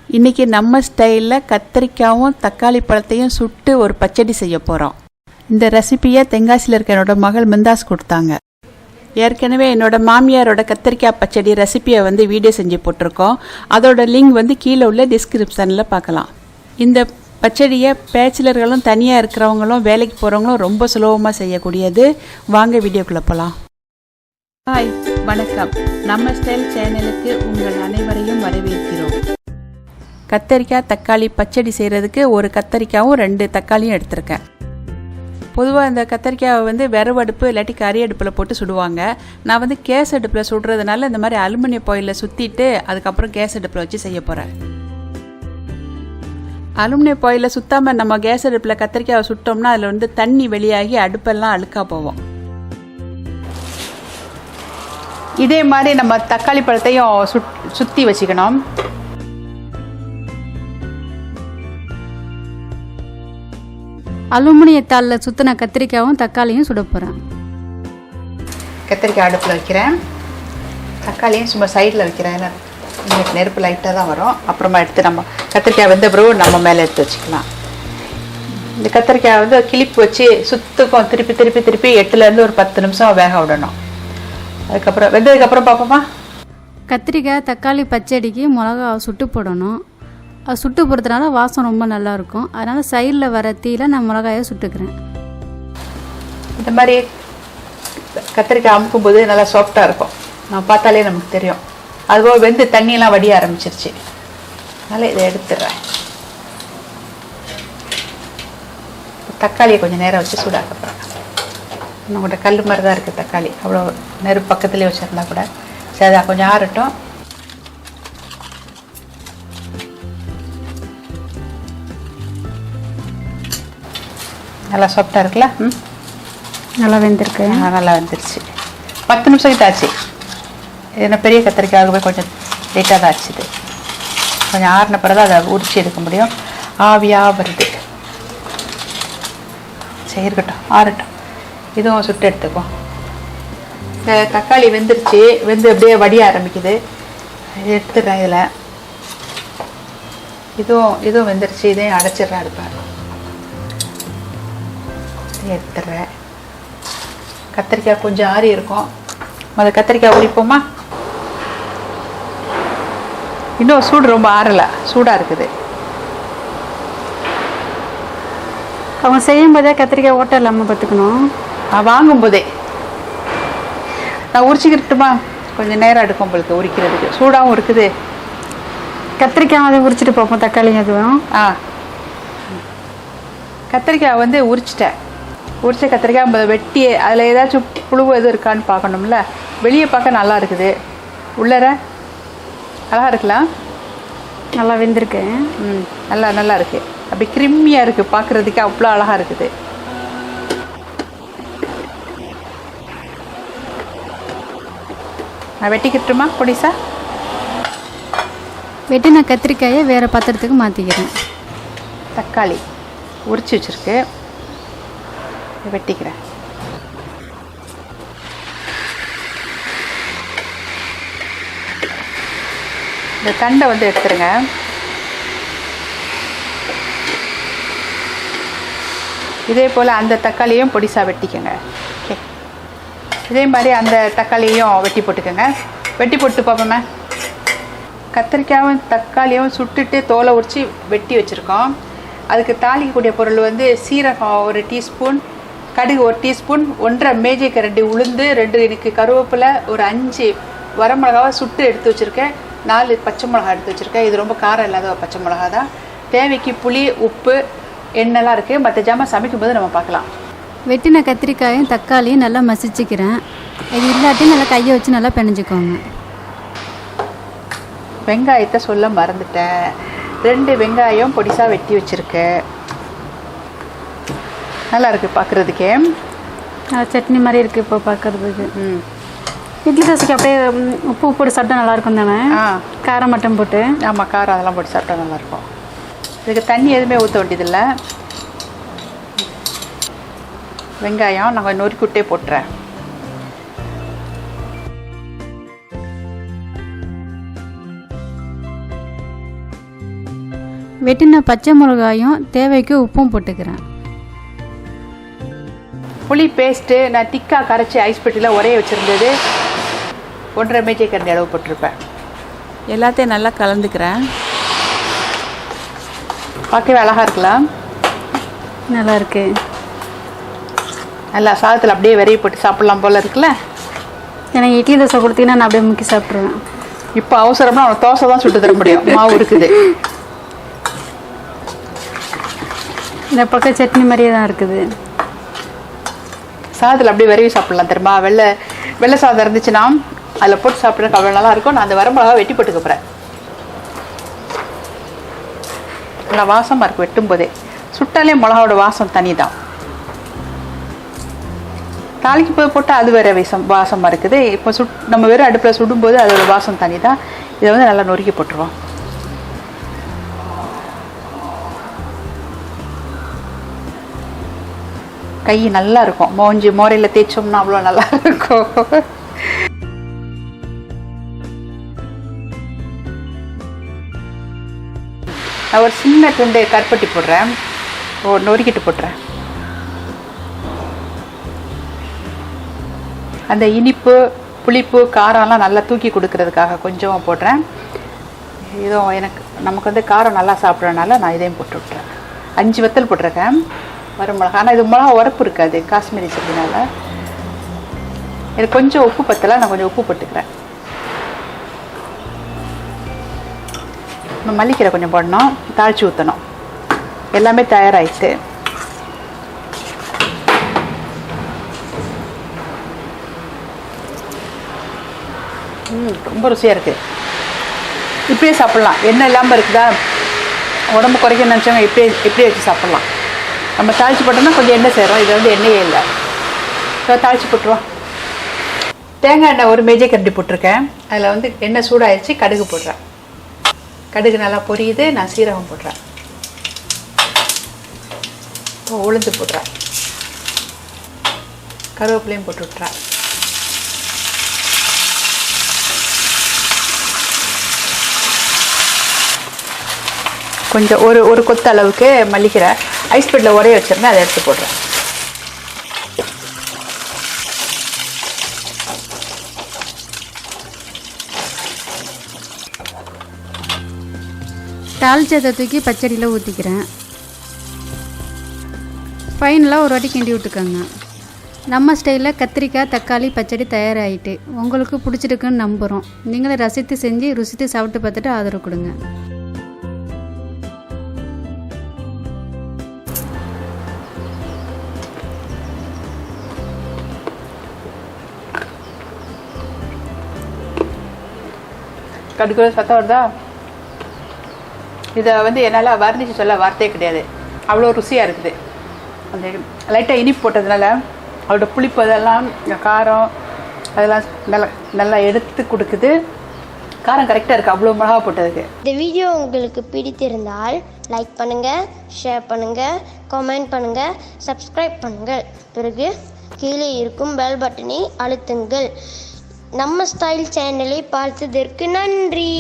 இன்றைக்கி நம்ம ஸ்டைலில் கத்திரிக்காயும் தக்காளி பழத்தையும் சுட்டு ஒரு பச்சடி செய்ய போகிறோம். இந்த ரெசிபியை தென்காசியில் இருக்க என்னோட மகள் மிந்தாஸ் கொடுத்தாங்க. ஏற்கனவே என்னோட மாமியாரோட கத்திரிக்காய் பச்சடி ரெசிபியை வீடியோ செஞ்சு போட்டிருக்கோம். அதோட லிங்க் கீழே உள்ள டிஸ்கிரிப்ஷனில் பார்க்கலாம். இந்த பச்சடியை பேச்சுலர்களும் தனியாக இருக்கிறவங்களும் வேலைக்கு போகிறவங்களும் ரொம்ப சுலபமாக செய்யக்கூடியது. வாங்க வீடியோக்குள்ளே போகலாம். ஹாய், வணக்கம். நம்ம ஸ்டைல் சேனலுக்கு உங்கள் அனைவரையும் வரவேற்கிறோம். கத்தரிக்காய் தக்காளி பச்சடி செய்கிறதுக்கு ஒரு கத்தரிக்காயும் 2 தக்காளியும் எடுத்திருக்கேன். பொதுவாக இந்த கத்தரிக்காயை விரவு அடுப்பு இல்லாட்டி கறி அடுப்பில் போட்டு சுடுவாங்க. நான் கேஸ் அடுப்பில் சுடுறதுனால இந்த மாதிரி அலுமினிய பாயிலில் சுற்றிட்டு அதுக்கப்புறம் கேஸ் அடுப்பில் வச்சு செய்ய போகிறேன். அலுமினிய பாயிலில் சுத்தாமல் நம்ம கேஸ் அடுப்பில் கத்தரிக்காயை சுட்டோம்னா அதில் தண்ணி வெளியாகி அடுப்பெல்லாம் அழுக்காக போவோம். இதே மாதிரி நம்ம தக்காளி பழத்தையும் சுற்றி வச்சுக்கணும். அலுமினியத்தாளில் சுற்றின கத்திரிக்காயும் தக்காளியும் சுட போகிறேன். கத்திரிக்காய் அடுப்பில் வைக்கிறேன். தக்காளியும் சும்மா சைடில் வைக்கிறேன். இன்னைக்கு நெருப்பு லைட்டாக தான் வரும். அப்புறமா எடுத்து நம்ம கத்திரிக்காய் வெந்த பிறகு நம்ம மேலே எடுத்து வச்சுக்கலாம். இந்த கத்திரிக்காய் கிளிப்பு வச்சு சுத்துக்கும் திருப்பி திருப்பி திருப்பி 8லேருந்து ஒரு 10 நிமிஷம் வேக விடணும். அதுக்கப்புறம் வெந்ததுக்கப்புறம் பார்ப்போமா. கத்திரிக்காய் தக்காளி பச்சடிக்கு மிளகா சுட்டு போடணும். அது சுட்டு போடுறதுனால வாசம் ரொம்ப நல்லாயிருக்கும். அதனால் சைடில் வர தீயில் நான் மிளகாயை சுட்டுக்கிறேன். இந்த மாதிரி கத்திரிக்காய் அமுக்கும்போது நல்லா சாஃப்டாக இருக்கும். நம்ம பார்த்தாலே நமக்கு தெரியும். அதுபோல் வெந்து தண்ணியெல்லாம் வடிய ஆரம்பிச்சிருச்சு. அதனால் இதை எடுத்துடுறேன். தக்காளியை கொஞ்சம் நேரம் வச்சு சூடாக்க போகிறேன். நம்மகிட்ட கல் மாதிரி தான் இருக்குது தக்காளி. அவ்வளோ நெருப்பு பக்கத்துலேயே வச்சுருந்தா கூட சரி, கொஞ்சம் ஆறட்டும். நல்லா சாஃப்டாக இருக்குல்ல? நல்லா வெந்திருக்கு. நல்லா வெந்துருச்சு. 10 நிமிஷம் கிட்ட ஆச்சு. என்ன பெரிய கத்திரிக்காகவே கொஞ்சம் லேட்டாக தான் ஆச்சுது. கொஞ்சம் ஆறின பிறகு அதை உரிச்சு எடுக்க முடியும். ஆவியாக வருது. சரி, இருக்கட்டும், ஆறட்டும். இதுவும் சுட்டு எடுத்துக்குவோம். இந்த தக்காளி வெந்துருச்சு. வெந்து அப்படியே வடிய ஆரம்பிக்குது. இது எடுத்துடுறேன். இதுவும் வெந்துருச்சு. இதையும் அடைச்சிடுறேன். எடுப்பேன், எடுத்துடுறேன். கத்திரிக்காய் கொஞ்சம் ஆறி இருக்கும். கத்திரிக்காய் உரிப்போமா? இன்னும் சூடு ரொம்ப ஆறலை, சூடாக இருக்குது. அவங்க செய்யும் போதே கத்திரிக்காய் ஓட்டை இல்லாமல் பார்த்துக்கணும். வாங்கும் போதே நான் உரிச்சிக்கிட்டுமா? கொஞ்சம் நேரம் எடுக்கும் உங்களுக்கு உரிக்கிறதுக்கு. சூடாகவும் இருக்குது. கத்திரிக்காய் அதை உரிச்சிட்டு பார்ப்போம். தக்காளி அதுவும் கத்திரிக்காய் உரிச்சிட்டேன். உரிச்ச கத்திரிக்காய் வெட்டி அதில் ஏதாச்சும் புழுவு எதுவும் இருக்கான்னு பார்க்கணும்ல. வெளியே பார்க்க நல்லா இருக்குது. உள்ளர அழகாக இருக்கலாம். நல்லா வெந்திருக்கு. நல்லா இருக்குது. அப்படி கிரிமியாக இருக்குது. பார்க்குறதுக்கு அவ்வளோ அழகாக இருக்குது. நான் வெட்டிக்கிட்டுமா பொடிசா? வெட்டின கத்திரிக்காயை வேறு பாத்திரத்துக்கு மாற்றிக்கிறேன். தக்காளி உரிச்சு வச்சுருக்கு, வெட்டிக்கிறேன். இந்த தண்டை எடுத்துருங்க. இதே போல் அந்த தக்காளியும் பொடிசாக வெட்டிக்கோங்க. ஓகே, இதே மாதிரி அந்த தக்காளியையும் வெட்டி போட்டுக்கோங்க. வெட்டி போட்டு பார்ப்போமே. கத்திரிக்காயும் தக்காளியும் சுட்டுட்டு தோலை உரித்து வெட்டி வச்சுருக்கோம். அதுக்கு தாளிக்கக்கூடிய பொருள் சீரகம் 1 டீஸ்பூன், கடுகு 1 டீஸ்பூன், 1.5 மேஜை கரண்டி உளுந்து, 2 எனக்கு கருவேப்பிலை, ஒரு 5 வரமிளகாவை சுட்டு எடுத்து வச்சுருக்கேன். 4 பச்சை மிளகா எடுத்து வச்சுருக்கேன். இது ரொம்ப காரம் இல்லாத பச்சை மிளகா தான். தேவைக்கு புளி, உப்பு, எண்ணெய்லாம் இருக்குது. மற்ற ஜாமான் சமைக்கும்போது நம்ம பார்க்கலாம். வெட்டின கத்திரிக்காயும் தக்காளியும் நல்லா மசிச்சுக்கிறேன். இது இல்லாட்டி நல்லா கையை வச்சு நல்லா பிணைஞ்சிக்கோங்க. வெங்காயத்தை சொல்ல மறந்துட்டேன். 2 வெங்காயம் பொடிசாக வெட்டி வச்சுருக்கேன். நல்லா இருக்குது பார்க்குறதுக்கே. சட்னி மாதிரி இருக்குது இப்போ பார்க்குறதுக்கு. இட்லி தோசைக்கு அப்படியே உப்பு போட்டு சாப்பிட்டா நல்லாயிருக்கும் தானே? காரம் மட்டும் போட்டு. ஆமாம், காரம் அதெல்லாம் போட்டு சாப்பிட்டா நல்லாயிருக்கும். இதுக்கு தண்ணி எதுவுமே ஊற்ற வேண்டியதில்லை. வெங்காயம் நாங்கள் நொறுக்கிவிட்டே போட்டுறேன். வெட்டின பச்சை மிளகாயும் தேவைக்கு உப்பும் போட்டுக்கிறேன். புளி பேஸ்ட்டு நான் திக்காக கரைச்சி ஐஸ் பெட்டியில் ஒரே வச்சுருந்தது 1.5 மேஜைக்கரண்டி அளவு போட்டிருப்பேன். எல்லாத்தையும் நல்லா கலந்துக்கிறேன். பார்க்கவே அழகாக இருக்கலாம். நல்லா இருக்கு. நல்லா சாதத்தில் அப்படியே விரைவி போட்டு சாப்பிட்லாம் போல் இருக்குல்ல. எனக்கு இட்லி தோசை கொடுத்தீங்கன்னா நான் அப்படியே முக்கி சாப்பிட்ருவேன். இப்போ அவசரம்னா அவன் தோசை தான் சுட்டு தர முடியும், மாவு இருக்குது. இந்த பக்கம் சட்னி மாதிரியே தான் இருக்குது. சாதத்தில் அப்படியே விரைவி சாப்பிட்லாம் தெரியுமா. வெள்ளை சாதம் இருந்துச்சுன்னா அதில் போட்டு சாப்பிட்றதுக்கு அவ்வளோ நல்லா இருக்கும். நான் அந்த வரமிளகா வெட்டி போட்டுக்க போகிறேன். நல்லா வாசமாக இருக்கும். வெட்டும் போதே சுட்டாலே மிளகாவோட வாசம் தனி தான். தாளிக்கு போய் போட்டால் அது வேறு வாசமாக இருக்குது. இப்போ நம்ம வெறும் அடுப்பில் சுடும்போது அதோட வாசம் தனி தான். இதை வந்து நல்லா நொறுக்கி போட்டுருவோம். கை நல்லா இருக்கும். மோரையில் தேய்ச்சோம்னா அவ்வளோ நல்லா இருக்கும். நான் ஒரு சின்ன துண்டு கருப்பட்டி போடுறேன், நொறுக்கிட்டு போட்டுறேன். அந்த இனிப்பு புளிப்பு காரம்லாம் நல்லா தூக்கி கொடுக்கறதுக்காக கொஞ்சமாக போடுறேன். இதுவும் நமக்கு வந்து காரம் நல்லா சாப்பிட்றதுனால நான் இதையும் போட்டு விட்டுறேன். 5 வத்தல் போட்டிருக்கேன் வரமிளகா. ஆனால் இது மிளகா உரப்பு இருக்காது காஷ்மீரி சில்லினால. எனக்கு கொஞ்சம் உப்பு பத்தலை, நான் கொஞ்சம் உப்பு போட்டுக்கிறேன். நம்ம மல்லிக்கீரை கொஞ்சம் போடணும், தாளித்து ஊற்றணும். எல்லாமே தயாராகிட்டு ரொம்ப ருசியாக இருக்குது. இப்படியே சாப்பிட்லாம். எண்ணெய் இல்லாமல் இருக்குதா, உடம்பு குறைக்க நினச்சவங்க இப்படியே வச்சு சாப்பிட்லாம். நம்ம தாளித்து போட்டோம்னா கொஞ்சம் எண்ணெய் சேரும். இதில் வந்து எண்ணெயே இல்லை. ஸோ தாளித்து போட்டுருவோம். தேங்காய் எண்ணெய் 1 மேஜைக்கரண்டி போட்டிருக்கேன். அதில் வந்து எண்ணெய் சூடாகிடுச்சு. கடுகு போடுறேன். கடுகு நல்லா பொரியுது. நான் சீரகம் போடுறேன். உளுந்து போடுறேன். கருவேப்பிலையும் போட்டு விட்டுறேன். கொஞ்சம் ஒரு கொத்த அளவுக்கு மல்லிக்கீரை ஐஸ் பெட்டில் ஒரே வச்சிருந்தேன், அதை எடுத்து போடுறேன். தாளிச்சதை தூக்கி பச்சடியில் ஊற்றிக்கிறேன். ஃபைனலாக ஒரு வாட்டி கிண்டி விட்டுக்கோங்க. நம்ம ஸ்டைலில் கத்திரிக்காய் தக்காளி பச்சடி தயாராகிட்டு உங்களுக்கு பிடிச்சிருக்குன்னு நம்புகிறோம். நீங்களும் ரசித்து செஞ்சு ருசித்து சாப்பிட்டு பார்த்துட்டு ஆதரவு கொடுங்க. கடுகு சத்தம் வருதா? இதை வந்து என்னால் வர்ணிச்சு சொல்ல வார்த்தையே கிடையாது. அவ்வளோ ருசியாக இருக்குது. அந்த லைட்டாக இனிப்பு போட்டதுனால அதோட புளிப்பு அதெல்லாம் காரம் அதெல்லாம் நல்லா எடுத்து கொடுக்குது. காரம் கரெக்டாக இருக்குது அவ்வளோ மிளகா போட்டதுக்கு. இந்த வீடியோ உங்களுக்கு பிடித்திருந்தால் லைக் பண்ணுங்கள், ஷேர் பண்ணுங்கள், கமெண்ட் பண்ணுங்கள், சப்ஸ்கிரைப் பண்ணுங்கள். பிறகு கீழே இருக்கும் பெல் பட்டனை அழுத்துங்கள். நம்ம ஸ்டைல் சேனலை பார்த்ததற்கு நன்றி.